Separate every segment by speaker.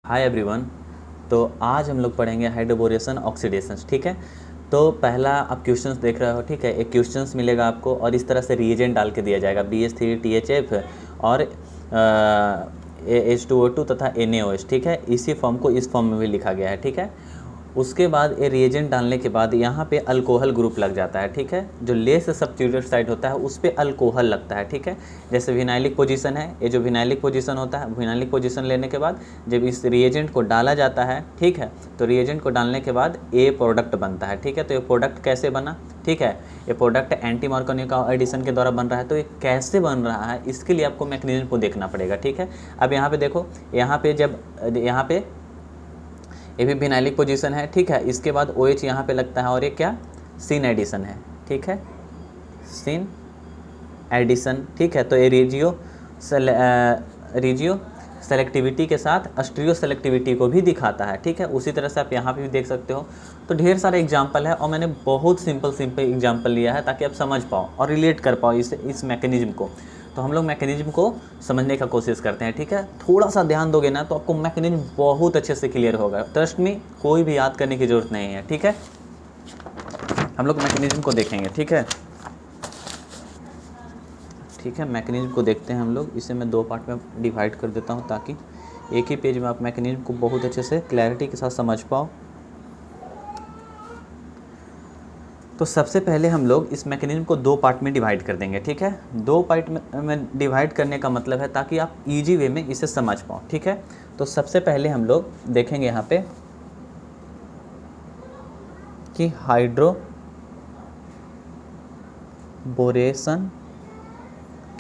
Speaker 1: Hi everyone. तो आज हम लोग पढ़ेंगे हाइड्रोबोरेशन ऑक्सीडेशन। ठीक है, तो पहला आप क्वेश्चंस देख रहे हो। ठीक है, एक क्वेश्चंस मिलेगा आपको और इस तरह से रिएजेंट डाल के दिया जाएगा BH3THF और H2O2 तथा NaOH। ठीक है, इसी फॉर्म को इस फॉर्म में भी लिखा गया है। ठीक है, उसके बाद ये रिएजेंट डालने के बाद यहाँ पे अल्कोहल ग्रुप लग जाता है। ठीक है, जो लेस सब्स्टिट्यूटेड साइड होता है उस पर अल्कोहल लगता है। ठीक है, जैसे विनाइलिक पोजीशन है, ये जो विनाइलिक पोजीशन होता है, विनाइलिक पोजीशन लेने के बाद जब इस रिएजेंट को डाला जाता है, ठीक है, तो रिएजेंट को डालने के बाद ए प्रोडक्ट बनता है। ठीक है, तो ये प्रोडक्ट कैसे बना? ठीक है, ये प्रोडक्ट एंटी मार्कोनी का एडिशन के द्वारा बन रहा है। तो ये कैसे बन रहा है, इसके लिए आपको मैकेनिज्म को देखना पड़ेगा। ठीक है, अब यहाँ पे देखो, यहाँ पे जब यहाँ पे ये भी विनाइलिक पोजीशन है। ठीक है, इसके बाद OH यहाँ पे लगता है और ये क्या सिन एडिशन है। ठीक है, सिन एडिशन। ठीक है, तो ये रिजियो सेलेक्टिविटी के साथ अस्ट्रियो सेलेक्टिविटी को भी दिखाता है। ठीक है, उसी तरह से आप यहाँ पे भी देख सकते हो। तो ढेर सारे एग्जाम्पल है और मैंने बहुत सिंपल एग्जाम्पल लिया है ताकि आप समझ पाओ और रिलेट कर पाओ इस मैकेनिज्म को। तो हम लोग मैकेनिज्म को समझने का कोशिश करते हैं। ठीक है, थोड़ा सा ध्यान दोगे ना तो आपको मैकेनिज्म बहुत अच्छे से क्लियर होगा। ट्रस्ट में कोई भी याद करने की ज़रूरत नहीं है। ठीक है, हम लोग मैकेनिज्म को देखेंगे। ठीक है, मैकेनिज्म को देखते हैं हम लोग। इसे मैं दो पार्ट में डिवाइड कर देता हूं ताकि एक ही पेज में आप मैकेनिज्म को बहुत अच्छे से क्लैरिटी के साथ समझ पाओ। तो सबसे पहले हम लोग इस मैकेनिज्म को दो पार्ट में डिवाइड कर देंगे। ठीक है, दो पार्ट में डिवाइड करने का मतलब है ताकि आप इजी वे में इसे समझ पाओ। ठीक है, तो सबसे पहले हम लोग देखेंगे यहाँ पे कि हाइड्रोबोरेशन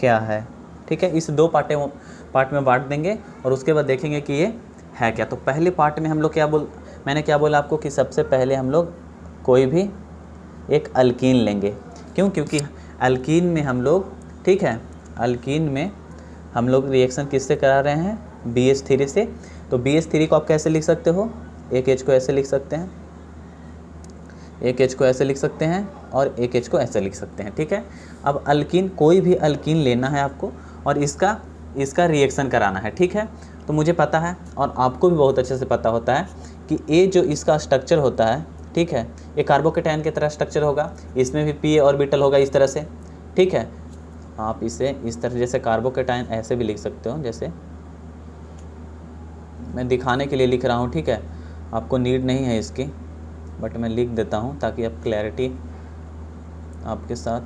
Speaker 1: क्या है। ठीक है, इस दो पार्ट में बांट देंगे और उसके बाद देखेंगे कि ये है क्या। तो पहले पार्ट में हम लोग मैंने क्या बोला आपको कि सबसे पहले हम लोग कोई भी एक अल्कीन लेंगे। क्योंकि अल्कीन में हम लोग, ठीक है, अल्कीन में हम लोग रिएक्शन किससे करा रहे हैं? BH3 से। तो BH3 को आप कैसे लिख सकते हो? एक H को ऐसे लिख सकते हैं, एक H को ऐसे लिख सकते हैं और एक H को ऐसे लिख सकते हैं। ठीक है, अब अल्कीन, कोई भी अल्कीन लेना है आपको और इसका रिएक्शन कराना है। ठीक है, तो मुझे पता है और आपको भी बहुत अच्छे से पता होता है कि ये जो इसका स्ट्रक्चर होता है, ठीक है, ये कार्बोकेटायन की तरह स्ट्रक्चर होगा। इसमें भी p ऑर्बिटल होगा इस तरह से। ठीक है, आप इसे इस तरह जैसे कार्बोकेटायन ऐसे भी लिख सकते हो, जैसे मैं दिखाने के लिए लिख रहा हूँ। ठीक है, आपको नीड नहीं है इसकी, बट मैं लिख देता हूँ ताकि आप क्लैरिटी आपके साथ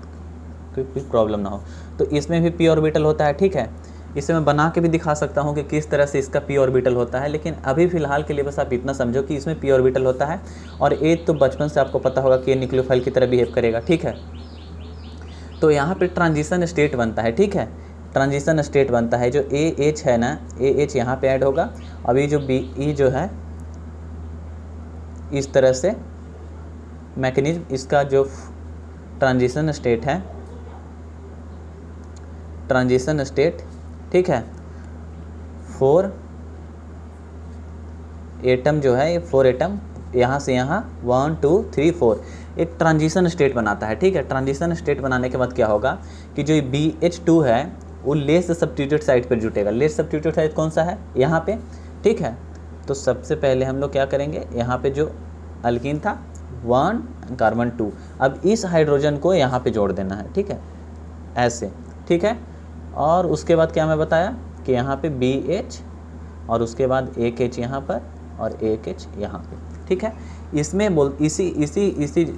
Speaker 1: कोई प्रॉब्लम ना हो। तो इसमें भी p ऑर्बिटल होता है। ठीक है, इसे मैं बना के भी दिखा सकता हूँ कि किस तरह से इसका p ऑर्बिटल होता है, लेकिन अभी फ़िलहाल के लिए बस आप इतना समझो कि इसमें p ऑर्बिटल होता है और ए तो बचपन से आपको पता होगा कि ये न्यूक्लियोफाइल की तरह बिहेव करेगा। ठीक है, तो यहाँ पे ट्रांजिशन स्टेट बनता है। ठीक है, ट्रांजिशन स्टेट बनता है, जो AH है ना, AH यहाँ पे ऐड होगा। अभी जो BE जो है इस तरह से मैकेनिज्म, इसका जो ट्रांजिशन स्टेट है, ट्रांजिशन स्टेट, ठीक है, 4 एटम जो है, ये 4 एटम यहाँ से यहाँ 1 2 3 4 एक ट्रांजिशन स्टेट बनाता है। ठीक है, ट्रांजिशन स्टेट बनाने के बाद क्या होगा कि जो BH2 है वो लेस सब्स्टिट्यूटेड साइड पर जुटेगा। लेस सब्स्टिट्यूटेड साइड कौन सा है? यहाँ पे। ठीक है, तो सबसे पहले हम लोग क्या करेंगे, यहाँ पे जो अल्कीन था 1 कार्बन 2, अब इस हाइड्रोजन को यहाँ पे जोड़ देना है। ठीक है, ऐसे। ठीक है, और उसके बाद क्या मैं बताया कि यहाँ पे BH और उसके बाद एक H यहाँ पर और एक H यहाँ पे। ठीक है, इसमें इसी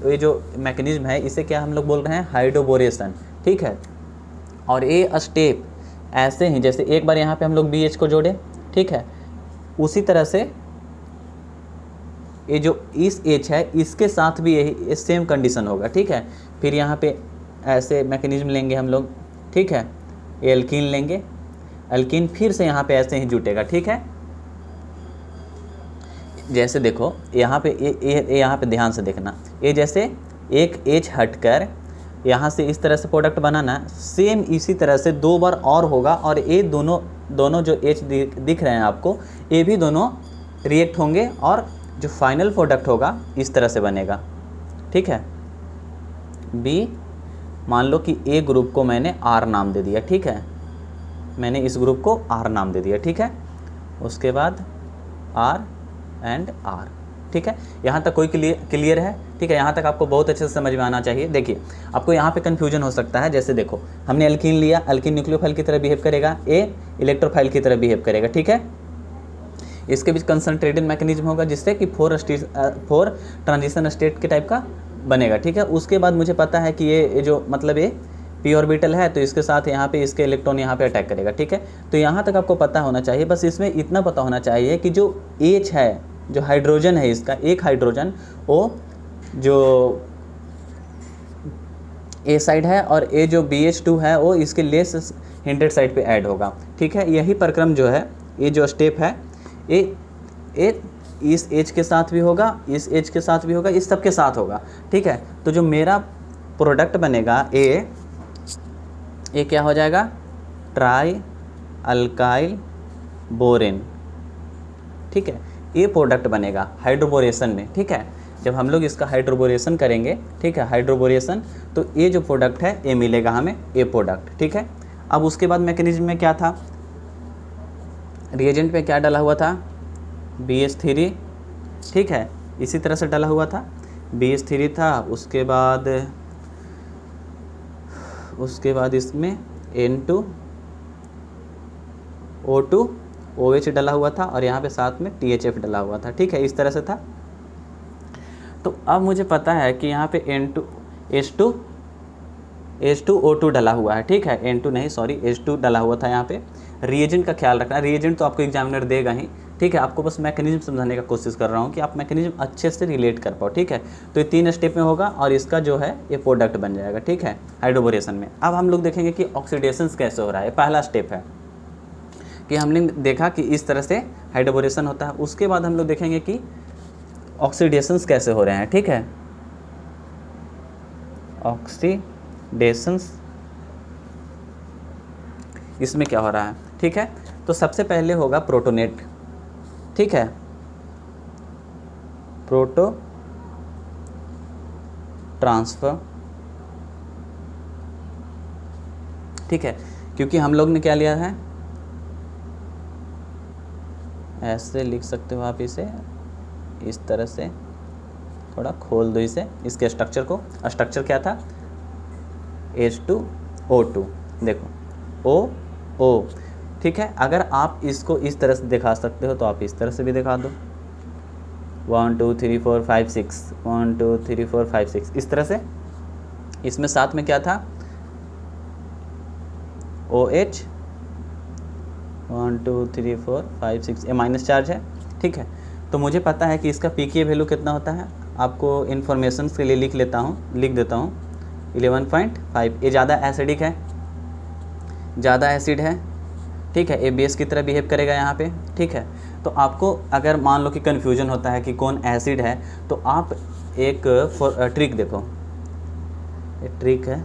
Speaker 1: ये जो मैकेनिज्म है इसे क्या हम लोग बोल रहे हैं? हाइड्रोबोरेशन। ठीक है, और ये स्टेप ऐसे ही जैसे एक बार यहाँ पे हम लोग BH को जोड़े, ठीक है, उसी तरह से ये जो इस H है इसके साथ भी यही सेम कंडीशन होगा। ठीक है, फिर यहाँ पे ऐसे मैकेनिज्म लेंगे हम लोग। ठीक है, ये अल्कीन लेंगे, अल्कीन फिर से यहाँ पे ऐसे ही जुटेगा। ठीक है, जैसे देखो यहाँ पे ये यहाँ पे ध्यान से देखना, ये जैसे एक H हटकर यहाँ से इस तरह से प्रोडक्ट बनाना, सेम इसी तरह से दो बार और होगा और ये दोनों जो H दिख रहे हैं आपको, ये भी दोनों रिएक्ट होंगे और जो फाइनल प्रोडक्ट होगा इस तरह से बनेगा। ठीक है, B, मान लो कि A ग्रुप को मैंने R नाम दे दिया। ठीक है, मैंने इस ग्रुप को R नाम दे दिया। ठीक है, उसके बाद आर एंड आर। ठीक है, यहाँ तक कोई क्लियर है? ठीक है, यहाँ तक आपको बहुत अच्छे से समझ में आना चाहिए। देखिए आपको यहाँ पे कन्फ्यूजन हो सकता है, जैसे देखो हमने एल्कीन लिया, एल्कीन न्यूक्लियोफाइल की तरह बिहेव करेगा, ए इलेक्ट्रोफाइल की तरह बिहेव करेगा। ठीक है, इसके बीच कंसंट्रेटेड मैकेनिज्म होगा जिससे कि 4 ट्रांजिशन स्टेट के टाइप का बनेगा। ठीक है, उसके बाद मुझे पता है कि ये जो मतलब ये पी ऑर्बिटल है, तो इसके साथ यहाँ पे इसके इलेक्ट्रॉन यहाँ पे अटैक करेगा। ठीक है, तो यहाँ तक आपको पता होना चाहिए। बस इसमें इतना पता होना चाहिए कि जो H है, जो हाइड्रोजन है इसका, एक हाइड्रोजन वो जो ए साइड है और ए जो BH2 है वो इसके लेस हिंडेड साइड पे ऐड होगा। ठीक है, यही प्रक्रम जो है, ये जो स्टेप है, ये इस H के साथ भी होगा, इस H के साथ भी होगा, इस सब के साथ होगा। ठीक है, तो जो मेरा प्रोडक्ट बनेगा ये क्या हो जाएगा? Try alkyl borane. ठीक है, ये प्रोडक्ट बनेगा हाइड्रोबोरेशन में। ठीक है, जब हम लोग इसका हाइड्रोबोरेशन करेंगे, ठीक है, हाइड्रोबोरेशन, तो ये जो प्रोडक्ट है ये मिलेगा हमें, ये प्रोडक्ट। ठीक है, अब उसके बाद मैकेनिज्म में क्या था, रिएजेंट पे क्या डाला हुआ था? BH3। ठीक है, इसी तरह से डाला हुआ था, BH3 था। उसके बाद इसमें N2O2 OH डाला हुआ था और यहाँ पे साथ में THF डाला हुआ था। ठीक है, इस तरह से था। तो अब मुझे पता है कि यहाँ पे H2O2 डाला हुआ है। ठीक है, H2 डाला हुआ था यहाँ पे। रिएजेंट का ख्याल रखना, रिएजेंट तो आपको एग्जामिनर देगा ही। ठीक है, आपको बस मैकेनिज्म समझाने का कोशिश कर रहा हूँ कि आप मैकेनिज्म अच्छे से रिलेट कर पाओ। ठीक है, तो ये 3 स्टेप में होगा और इसका जो है ये प्रोडक्ट बन जाएगा। ठीक है, हाइड्रोबोरेशन में। अब हम लोग देखेंगे कि ऑक्सीडेशन कैसे हो रहा है। पहला स्टेप है कि हमने देखा कि इस तरह से हाइड्रोबोरेशन होता है। उसके बाद हम लोग देखेंगे कि ऑक्सीडेशंस कैसे हो रहे हैं। ठीक है, ऑक्सीडेशंस इसमें क्या हो रहा है। ठीक है, तो सबसे पहले होगा प्रोटोनेट। ठीक है, प्रोटो ट्रांसफर। ठीक है, क्योंकि हम लोग ने क्या लिया है, ऐसे लिख सकते हो आप इसे, इस तरह से थोड़ा खोल दो इसे, इसके स्ट्रक्चर को। स्ट्रक्चर क्या था? H2O2। देखो O। ठीक है, अगर आप इसको इस तरह से दिखा सकते हो तो आप इस तरह से भी दिखा दो, 1 2 3 4 5 6, 1 2 3 4 5 6, इस तरह से। इसमें साथ में क्या था? OH, 1 2 3 4 5 6, ये माइनस चार्ज है। ठीक है, तो मुझे पता है कि इसका pKa वैल्यू कितना होता है। आपको इन्फॉर्मेशन के लिए लिख देता हूँ 11.5। ये ज़्यादा एसिडिक है, ज़्यादा एसिड है। ठीक है, ये बेस की तरह बिहेव करेगा यहाँ पे। ठीक है, तो आपको अगर मान लो कि कन्फ्यूजन होता है कि कौन एसिड है, तो आप एक ट्रिक देखो, ये ट्रिक है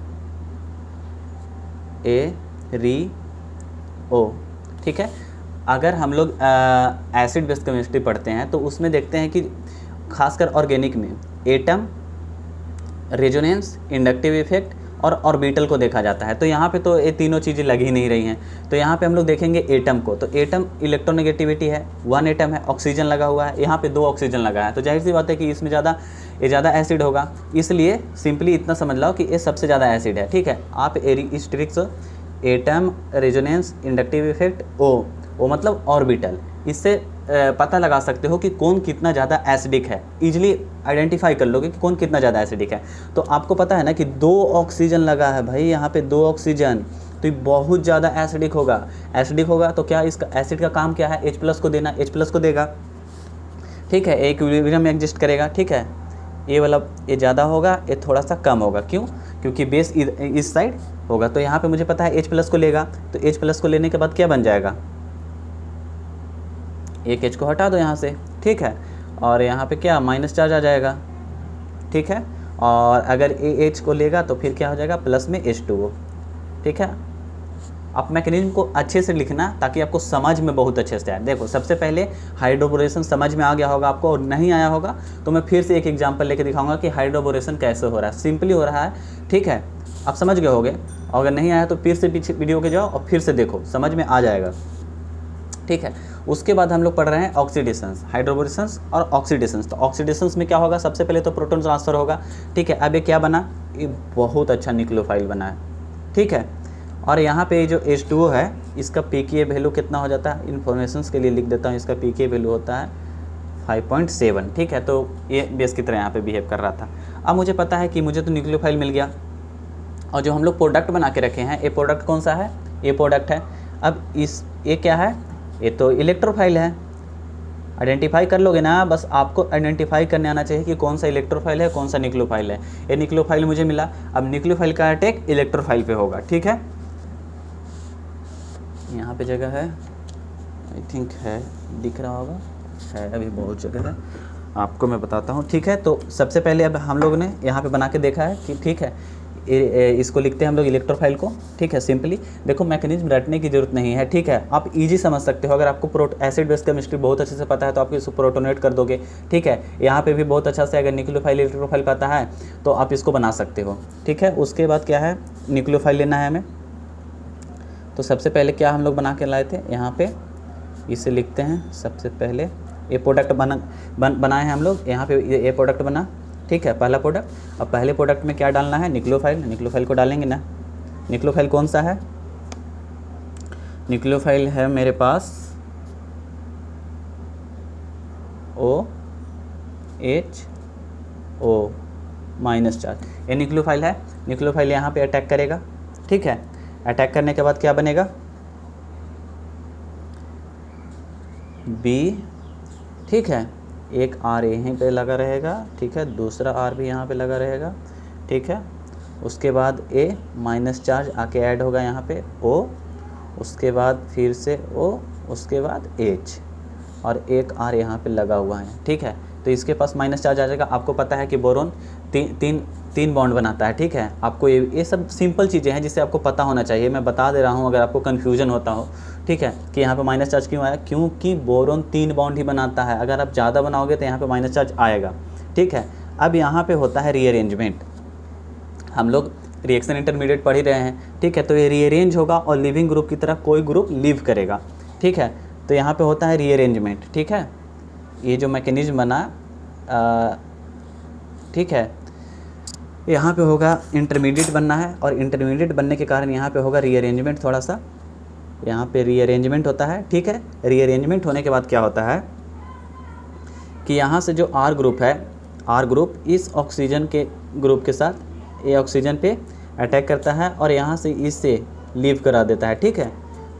Speaker 1: ARIO। ठीक है, अगर हम लोग एसिड बेस केमिस्ट्री पढ़ते हैं तो उसमें देखते हैं कि खासकर ऑर्गेनिक में एटम, रेजोनेंस, इंडक्टिव इफेक्ट और ऑर्बिटल को देखा जाता है। तो यहाँ पे तो ये तीनों चीज़ें लग ही नहीं रही हैं। तो यहाँ पे हम लोग देखेंगे एटम को, तो एटम इलेक्ट्रोनेगेटिविटी है, 1 एटम है, ऑक्सीजन लगा हुआ है, यहाँ पे 2 ऑक्सीजन लगा है। तो जाहिर सी बात है कि इसमें ज़्यादा एसिड होगा, इसलिए सिंपली इतना समझ लो कि ये सबसे ज़्यादा एसिड है। ठीक है, आप इस ट्रिक से एटम, रेजोनेंस, इंडक्टिव इफेक्ट, ओ मतलब ऑर्बिटल, इससे पता लगा सकते हो कि कौन कितना ज़्यादा एसिडिक है। इजीली आइडेंटिफाई कर लोगे कि कौन कितना ज़्यादा एसिडिक है। तो आपको पता है ना कि 2 ऑक्सीजन लगा है भाई, यहाँ पे 2 ऑक्सीजन, तो ये बहुत ज़्यादा एसिडिक होगा। एसिडिक होगा तो क्या इसका एसिड का काम क्या है? H+ को देना, H+ को देगा। ठीक है, इक्विलिब्रियम में एग्जिस्ट करेगा। ठीक है, ये वाला ये ज़्यादा होगा, ये थोड़ा सा कम होगा। क्यों? क्योंकि बेस इस साइड होगा। तो यहाँ पे मुझे पता है H+ को लेगा, तो H+ को लेने के बाद क्या बन जाएगा? एक H को हटा दो यहाँ से। ठीक है, और यहाँ पे क्या माइनस चार्ज आ जाएगा। ठीक है, और अगर AH को लेगा तो फिर क्या हो जाएगा? प्लस में H2O। ठीक है, आप मैकेनिज्म को अच्छे से लिखना ताकि आपको समझ में बहुत अच्छे से आए। देखो, सबसे पहले हाइड्रोबोरेशन समझ में आ गया होगा आपको, और नहीं आया होगा तो मैं फिर से एक एग्जांपल लेके दिखाऊंगा कि हाइड्रोबोरेशन कैसे हो रहा है। सिंपली हो रहा है। ठीक है, आप समझ गए होगे, और अगर नहीं आया तो फिर से पीछे वीडियो के जाओ और फिर से देखो, समझ में आ जाएगा। ठीक है, उसके बाद हम लोग पढ़ रहे हैं ऑक्सीडेशंस, हाइड्रोबोरेशंस और ऑक्सीडेशंस। तो ऑक्सीडेशंस में क्या होगा, सबसे पहले तो प्रोटॉन ट्रांसफ़र होगा, ठीक है। अब ये क्या बना, ये बहुत अच्छा न्यूक्लियोफाइल बना है, ठीक है। और यहाँ पे जो H2O है इसका pKa वैल्यू कितना हो जाता है, इन्फॉर्मेशंस के लिए लिख देता हूँ, इसका pKa वैल्यू होता है 5.7, ठीक है। तो ये बेस की तरह यहाँ पे बिहेव कर रहा था। अब मुझे पता है कि मुझे तो न्यूक्लियोफाइल मिल गया, और जो हम लोग प्रोडक्ट बना के रखे हैं, ये प्रोडक्ट कौन सा है, ये प्रोडक्ट है। अब ये क्या है, ये तो इलेक्ट्रोफाइल है। आइडेंटिफाई कर लोगे ना, बस आपको आइडेंटिफाई करने आना चाहिए कि कौन सा इलेक्ट्रोफाइल है, कौन सा न्यूक्लियोफाइल है। ये न्यूक्लियोफाइल मुझे मिला, अब न्यूक्लियोफाइल का अटैक इलेक्ट्रोफाइल पे होगा, ठीक है। यहाँ पे जगह है, आई थिंक है, दिख रहा होगा, है, अभी बहुत जगह है, आपको मैं बताता हूँ, ठीक है। तो सबसे पहले अब हम लोग ने यहाँ पे बना के देखा है कि ठीक है, इसको लिखते हैं हम लोग इलेक्ट्रोफाइल को, ठीक है। सिंपली देखो, मैकेनिज्म रटने की जरूरत नहीं है, ठीक है। आप इजी समझ सकते हो, अगर आपको एसिड बेस केमिस्ट्री बहुत अच्छे से पता है तो आप इसको प्रोटोनेट कर दोगे, ठीक है। यहाँ पे भी बहुत अच्छा से अगर न्यूक्लियोफाइल इलेक्ट्रोफाइल पता है तो आप इसको बना सकते हो, ठीक है। उसके बाद क्या है, न्यूक्लियोफाइल लेना है हमें। तो सबसे पहले क्या हम लोग बना के लाए थे, यहाँ पे इसे लिखते हैं। सबसे पहले ये प्रोडक्ट बनाए हैं हम लोग, यहाँ पे ये प्रोडक्ट बना, ठीक है, पहला प्रोडक्ट। अब पहले प्रोडक्ट में क्या डालना है, न्यूक्लियोफाइल, न्यूक्लियोफाइल को डालेंगे ना। न्यूक्लियोफाइल कौन सा है, न्यूक्लियोफाइल है मेरे पास OHO -चार्ज, ये न्यूक्लियोफाइल है। न्यूक्लियोफाइल यहाँ पे अटैक करेगा, ठीक है। अटैक करने के बाद क्या बनेगा, B, ठीक है। एक R यहीं पे लगा रहेगा, ठीक है, दूसरा R भी यहाँ पे लगा रहेगा, ठीक है। उसके बाद A माइनस चार्ज आके ऐड होगा यहाँ पे O, उसके बाद फिर से O, उसके बाद H, और एक R यहाँ पे लगा हुआ है, ठीक है। तो इसके पास माइनस चार्ज आ जाएगा। आपको पता है कि बोरोन तीन बॉन्ड बनाता है, ठीक है। आपको ये सब सिंपल चीज़ें हैं जिससे आपको पता होना चाहिए, मैं बता दे रहा हूँ अगर आपको कन्फ्यूजन होता हो, ठीक है, कि यहाँ पे माइनस चार्ज क्यों आया, क्योंकि बोरोन 3 बॉन्ड ही बनाता है। अगर आप ज़्यादा बनाओगे तो यहाँ पे माइनस चार्ज आएगा, ठीक है। अब यहाँ पे होता है रीअरेंजमेंट, हम लोग रिएक्शन इंटरमीडिएट पढ़ ही रहे हैं, ठीक है। तो ये रीअरेंज होगा और लिविंग ग्रुप की तरह कोई ग्रुप लीव करेगा, ठीक है। तो यहाँ पे होता है रीअरेंजमेंट, ठीक है। ये जो मैकेनिज्म बना, ठीक है, यहाँ पे होगा इंटरमीडिएट बनना है, और इंटरमीडिएट बनने के कारण यहाँ पे होगा रीअरेंजमेंट, थोड़ा सा यहाँ पे रीअरेंजमेंट होता है, ठीक है। रीअरेंजमेंट होने के बाद क्या होता है कि यहाँ से जो R ग्रुप है, R ग्रुप इस ऑक्सीजन के ग्रुप के साथ ये ऑक्सीजन पे अटैक करता है और यहाँ से इससे लीव करा देता है, ठीक है।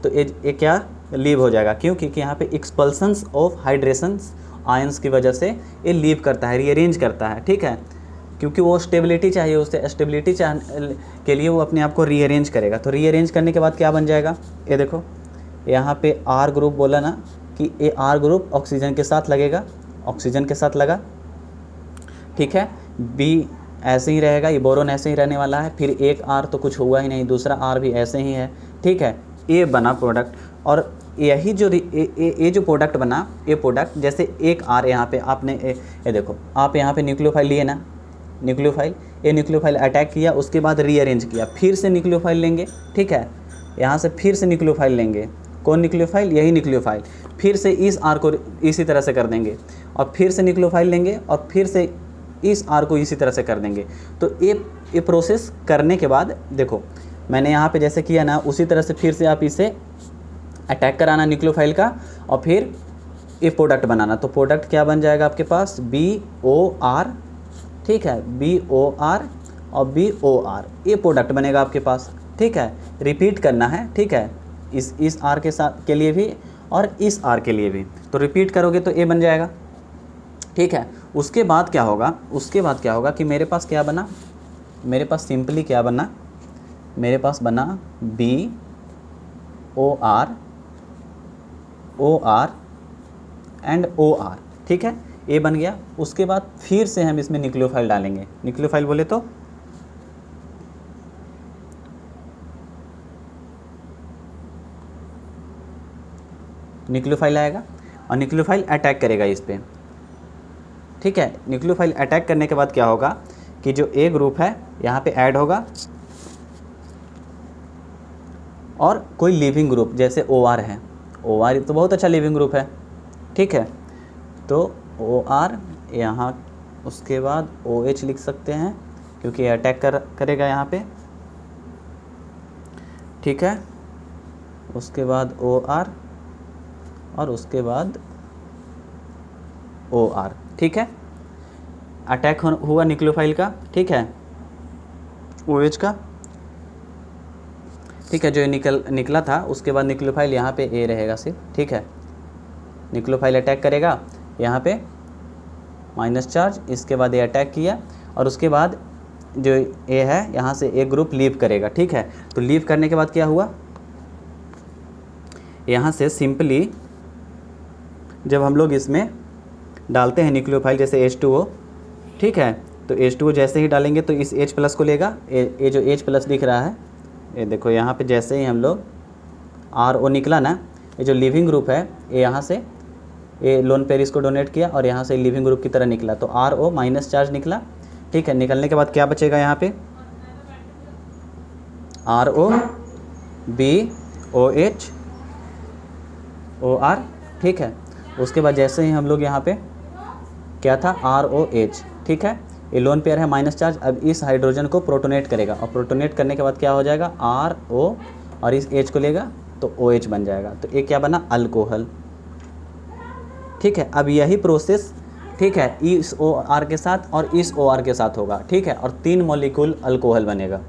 Speaker 1: तो ये क्या लीव हो जाएगा, क्योंकि यहाँ पे एक्सपल्सन्स ऑफ हाइड्रेशंस आयंस की वजह से ये लीव करता है, रीअरेंज करता है, ठीक है। क्योंकि वो स्टेबिलिटी चाहिए, उससे स्टेबिलिटी के लिए वो अपने आप को रीअरेंज करेगा। तो रीअरेंज करने के बाद क्या बन जाएगा, ये देखो यहाँ पे R ग्रुप बोला ना कि ये R ग्रुप ऑक्सीजन के साथ लगेगा, ऑक्सीजन के साथ लगा, ठीक है। B ऐसे ही रहेगा, ये बोरोन ऐसे ही रहने वाला है, फिर एक R तो कुछ हुआ ही नहीं, दूसरा R भी ऐसे ही है, ठीक है। ये बना प्रोडक्ट, और यही जो ये जो प्रोडक्ट बना, ये प्रोडक्ट जैसे एक R यहाँ पे आपने ये देखो, आप यहाँ पे न्यूक्लियोफाइल लिए ना, न्यूक्लियोफाइल, ये न्यूक्लियोफाइल अटैक किया, उसके बाद रीअरेंज किया, फिर से न्यूक्लियोफाइल लेंगे, ठीक है। यहाँ से फिर से न्यूक्लियोफाइल लेंगे, कौन न्यूक्लियोफाइल, यही न्यूक्लियोफाइल, फिर से इस R को इसी तरह से कर देंगे, और फिर से न्यूक्लियोफाइल लेंगे और फिर से इस R को इसी तरह से कर देंगे। तो ये प्रोसेस करने के बाद देखो मैंने यहाँ पे जैसे किया ना, उसी तरह से फिर से आप इसे अटैक कराना न्यूक्लियोफाइल का, और फिर ये प्रोडक्ट बनाना। तो प्रोडक्ट क्या बन जाएगा आपके पास, BOR, ठीक है, BOR और BOR, ये प्रोडक्ट बनेगा आपके पास, ठीक है। रिपीट करना है, ठीक है, इस R के साथ के लिए भी और इस R के लिए भी, तो रिपीट करोगे तो ये बन जाएगा, ठीक है। उसके बाद क्या होगा, उसके बाद क्या होगा कि मेरे पास क्या बना, मेरे पास सिंपली क्या बना, मेरे पास बना BOR OR एंड OR, ठीक है, ये बन गया। उसके बाद फिर से हम इसमें न्यूक्लियोफाइल डालेंगे, न्यूक्लियोफाइल बोले तो न्यूक्लियोफाइल आएगा और न्यूक्लियोफाइल अटैक करेगा इस पर, ठीक है। न्यूक्लियोफाइल अटैक करने के बाद क्या होगा कि जो A ग्रुप है यहाँ पे ऐड होगा, और कोई लिविंग ग्रुप जैसे OR है, OR तो बहुत अच्छा लिविंग ग्रुप है, ठीक है। तो OR यहाँ, उसके बाद OH लिख सकते हैं क्योंकि अटैक करेगा यहाँ पे, ठीक है। उसके बाद OR और उसके बाद OR, ठीक है। अटैक हुआ न्यूक्लियोफाइल का, ठीक है, OH का, ठीक है। जो निकला था उसके बाद न्यूक्लियोफाइल यहाँ पे A रहेगा सिर्फ, ठीक है। न्यूक्लियोफाइल अटैक करेगा यहाँ पे माइनस चार्ज, इसके बाद ये अटैक किया और उसके बाद जो A है यहाँ से A ग्रुप लीव करेगा, ठीक है। तो लीव करने के बाद क्या हुआ, यहाँ से सिंपली जब हम लोग इसमें डालते हैं न्यूक्लियोफाइल जैसे H2O, ठीक है, तो H2O जैसे ही डालेंगे तो इस H प्लस को लेगा, ये जो H प्लस दिख रहा है, ये देखो यहाँ पे जैसे ही हम लोग RO निकला ना, ये जो लिविंग ग्रुप है ये यहाँ से ये लोन पेयर इसको डोनेट किया और यहाँ से लिविंग ग्रुप की तरह निकला, तो RO माइनस चार्ज निकला, ठीक है। निकलने के बाद क्या बचेगा यहाँ पे, RO BOH OR, ठीक है। उसके बाद जैसे ही हम लोग यहाँ पे क्या था ROH, ठीक है, ये लोन पेयर है माइनस चार्ज, अब इस हाइड्रोजन को प्रोटोनेट करेगा और प्रोटोनेट करने के बाद क्या हो जाएगा RO और इस H को लेगा तो OH बन जाएगा, तो ये क्या बना अल्कोहल, ठीक है। अब यही प्रोसेस, ठीक है, इस OR के साथ और इस OR के साथ होगा, ठीक है, और 3 मॉलिक्यूल अल्कोहल बनेगा,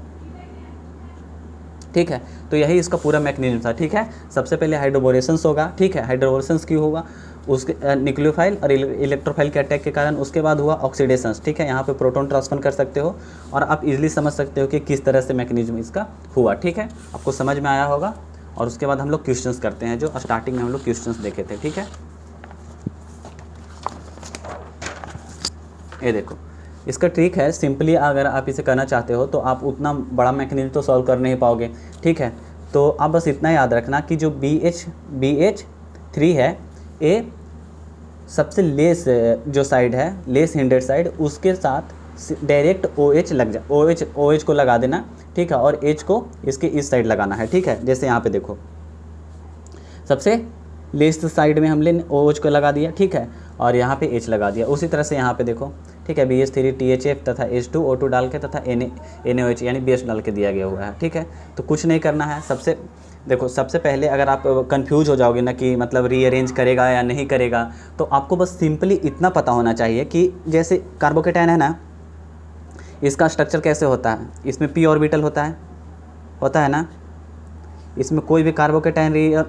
Speaker 1: ठीक है। तो यही इसका पूरा मैकेनिज्म था, ठीक है। सबसे पहले हाइड्रोबोरेशंस होगा, ठीक है, हाइड्रोबोरेशंस क्यों होगा, उसके न्यूक्लियोफाइल और इलेक्ट्रोफाइल के अटैक के कारण, उसके बाद हुआ ऑक्सीडेशंस, ठीक है। यहाँ पे प्रोटॉन ट्रांसफर कर सकते हो और आप इजीली समझ सकते हो कि किस तरह से मैकेनिज्म इसका हुआ, ठीक है। आपको समझ में आया होगा। और उसके बाद हम लोग क्वेश्चंस करते हैं, जो स्टार्टिंग में हम लोग क्वेश्चंस देखे थे, ठीक है। ये देखो इसका ट्रिक है, सिंपली अगर आप इसे करना चाहते हो तो आप उतना बड़ा मैकेनिज्म तो सॉल्व कर नहीं पाओगे, ठीक है। तो आप बस इतना याद रखना कि जो BH3 है, ये सबसे लेस जो साइड है, लेस हिंडेड साइड, उसके साथ डायरेक्ट OH लग जा, OH को लगा देना, ठीक है, और H को इसके इस साइड लगाना है, ठीक है। जैसे यहाँ पे देखो सबसे लेस साइड में हमने OH को लगा दिया, ठीक है, और यहाँ पे H लगा दिया। उसी तरह से यहाँ पे देखो, ठीक है, BH3 THF तथा H2O2 डाल के तथा NaOH यानी BH डाल के दिया गया हुआ है, ठीक है। तो कुछ नहीं करना है, सबसे पहले अगर आप कंफ्यूज हो जाओगे ना कि मतलब रीअरेंज करेगा या नहीं करेगा, तो आपको बस सिंपली इतना पता होना चाहिए कि जैसे कार्बोकेटायन है ना, इसका स्ट्रक्चर कैसे होता है, इसमें p ऑर्बिटल होता है ना, इसमें कोई भी कार्बोकेटायन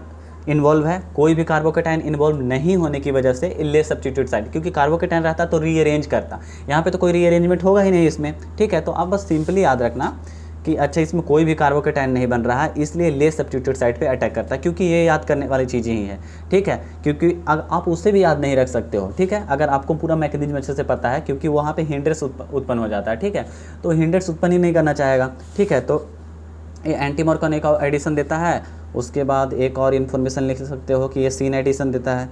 Speaker 1: इन्वॉल्व है, कोई भी कार्बोकेटायन इन्वॉल्व नहीं होने की वजह से लेस सब्स्टिट्यूट साइड, क्योंकि कार्बोकेटायन रहता तो रीअरेंज करता, यहाँ पे तो कोई रीअरेंजमेंट होगा ही नहीं इसमें, ठीक है। तो आप बस सिंपली याद रखना कि अच्छा इसमें कोई भी कार्बोकेटायन नहीं बन रहा है, इसलिए लेस सब्स्टिट्यूट साइड पे अटैक करता है, क्योंकि ये याद करने वाली चीज़ें ही है, ठीक है। क्योंकि आप उससे भी याद नहीं रख सकते हो, ठीक है, अगर आपको पूरा मैकेनिज्म अच्छे से पता है, क्योंकि वहाँ पे हिंड्रेंस उत्पन्न हो जाता है, ठीक है। तो हिंड्रेंस उत्पन्न ही नहीं करना चाहेगा, ठीक है। तो ये एंटी मॉर्गन एक और एडिशन देता है, उसके बाद एक और इन्फॉर्मेशन लिख सकते हो कि ये सीन एडिशन देता है,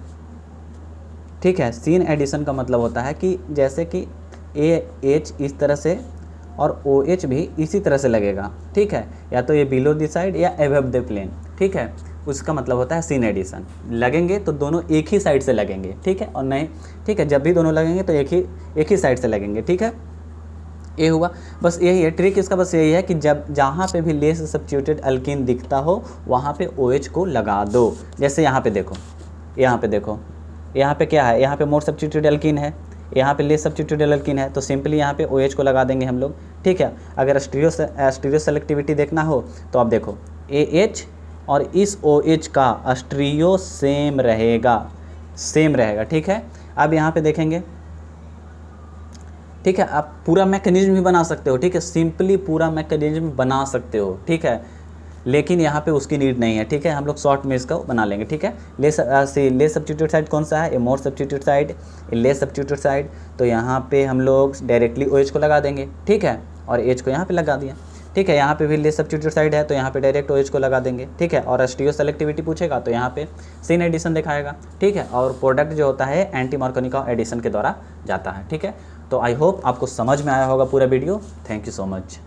Speaker 1: ठीक है। सीन एडिशन का मतलब होता है कि जैसे कि AH इस तरह से और OH भी इसी तरह से लगेगा, ठीक है, या तो ये बिलो द साइड या अबव द प्लेन, ठीक है, उसका मतलब होता है सीन एडिशन। लगेंगे तो दोनों एक ही साइड से लगेंगे, ठीक है, और नहीं, ठीक है, जब भी दोनों लगेंगे तो एक ही साइड से लगेंगे, ठीक है। ये हुआ, बस यही है ट्रिक इसका, बस यही है कि जब जहाँ पे भी लेस सब्स्टिट्यूटेड अल्कीन दिखता हो वहाँ पे OH को लगा दो। जैसे यहाँ पे देखो, यहाँ पे क्या है, यहाँ पे मोर सब्स्टिट्यूटेड अल्कीन है, यहाँ पे लेस सब्स्टिट्यूटेड अल्कीन है, तो सिंपली यहाँ पे OH को लगा देंगे हम लोग, ठीक है। अगर स्टीरियो सेलेक्टिविटी देखना हो तो आप देखो AH और इस OH का स्टीरियो सेम रहेगा, ठीक है। अब यहाँ पे देखेंगे, ठीक है, आप पूरा मैकेनिज्म भी बना सकते हो, ठीक है, सिंपली पूरा मैकेनिज्म बना सकते हो, ठीक है, लेकिन यहाँ पे उसकी नीड नहीं है, ठीक है। हम लोग शॉर्ट में इसका बना लेंगे, ठीक है। लेस सब्स्टिट्यूट साइड कौन सा है, ए मोर सब्स्टिट्यूट साइड, ए लेस सब्स्टिट्यूट साइड, तो यहाँ पे हम लोग डायरेक्टली OH को लगा देंगे, ठीक है, और H को यहाँ पे लगा दिया, ठीक है। यहाँ पे भी लेस सब्स्टिट्यूट साइड है तो यहाँ पे डायरेक्ट OH को लगा देंगे, ठीक है। और स्टीरियो सेलेक्टिविटी पूछेगा तो यहाँ पे सीन एडिशन दिखाएगा, ठीक है, और प्रोडक्ट जो होता है एंटी मार्कोनिका एडिशन के द्वारा जाता है, ठीक है। तो आई होप आपको समझ में आया होगा पूरा video. Thank you so much.